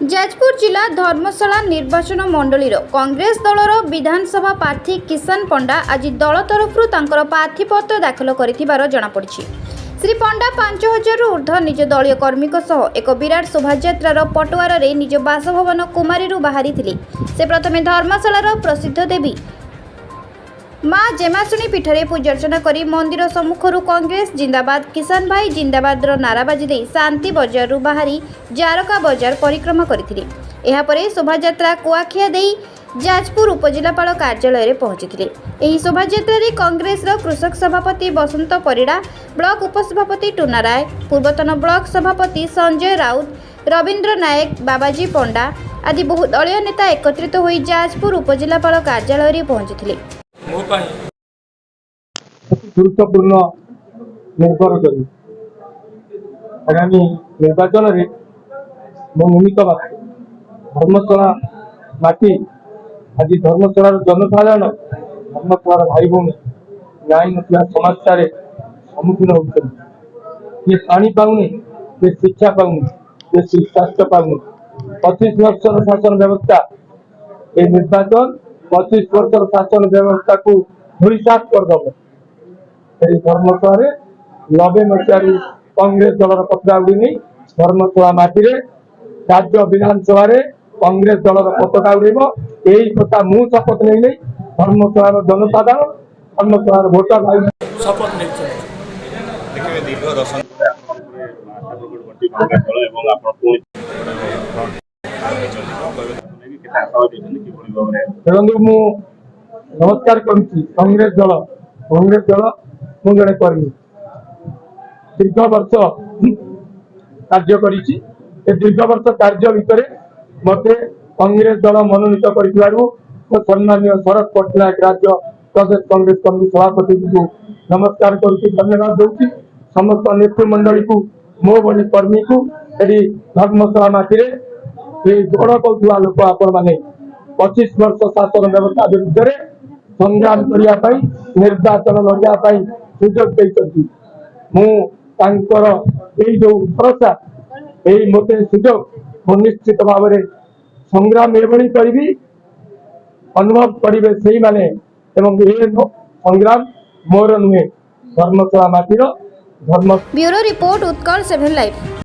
जाजपुर जिला धर्मशाला निर्वाचन मंडलीर कांग्रेस दलर विधानसभा प्रार्थी किशन पंडा आज दल तरफ प्रार्थीपत्र दाखल कर जमापड़ी। श्री पंडा 5000 रु ऊर्ध्व निज दलीय कर्मी एक विराट शोभायात्रार पटुआर निज बासभवन कुमारी बाहरी से प्रथमे धर्मशालार प्रसिद्ध देवी माँ जेमाशुणी पीठरे पूजार्चना करी मंदिर सम्मुखर कांग्रेस जिंदाबाद किसान भाई जिंदाबाद नाराबाजी दे शांति बजार बाहरी जारका बजार परिक्रमा करथिले। एहा परे शोभायात्रा कुआखिया दे जाजपुर उपजिलापाल कार्यालय में पहुंची। एही शोभायात्रा रे कांग्रेस कृषक सभापति बसंत परिड़ा, ब्लॉक उपसभापति टुना राय, पूर्वतन ब्लॉक सभापति संजय राउत, रवींद्र नायक, बाबाजी पंडा आदि बहु दलीय नेता एकत्रित होई जाजपुर उपजिलापाल कार्यालय में पहुंची। गुरुत्वपूर्ण निर्भर करी आगामी निर्वाचन में निमित्त धर्मशाला माटी आज धर्मशालार जनसाधारण धर्मशालार भाई भूमि न्याय ना समस्या सम्मुखीन होती। पानी पाऊनी, शिक्षा पाऊनी, स्वास्थ्य पाऊनी। 25 वर्ष शासन व्यवस्था ये निर्वाचन 25 वर्ष शासन व्यवस्था को धूलिसात करदब। धर्मशाला 90 मसीह कांग्रेस दलर पताका उड़ी धर्मशाला माटी राज्य विधानसभा कांग्रेस दलर पताका उड़ेब। यही कथा मु शपथ नहीं धर्मशाला जनसाधारण धर्मशाला भोटर भाई शपथ देखिए दीर्घ दशक देखो मु नमस्कार करुच्ची कांग्रेस दल मु जड़े कर्मी दीर्घ वर्ष कार्य करिछि। दीर्घ वर्ष कार्य भितर मत कांग्रेस दल मनोनीत कर सम्मान्य शरद पट्टनायक राज्य प्रदेश कांग्रेस कमिटी सभापति को नमस्कार करुच्ची, धन्यवाद दूसरी समस्त नेतृमंडली को मो भली कर्मी को धर्मशाला माटी गड़ कौआ लोक आपण मैंने 25 वर्ष शासन व्यवस्था विरुद्ध संग्राम करने निर्वाचन लड़ाई सुजोग देती। जो भरोसा यही मत सुजोग निश्चित भाव में संग्राम एभली करी अनुभव करेंगे से मैंने संग्राम मोर नुहे धर्मशाला माटीर धर्म। Bureau report Utkal 7 live.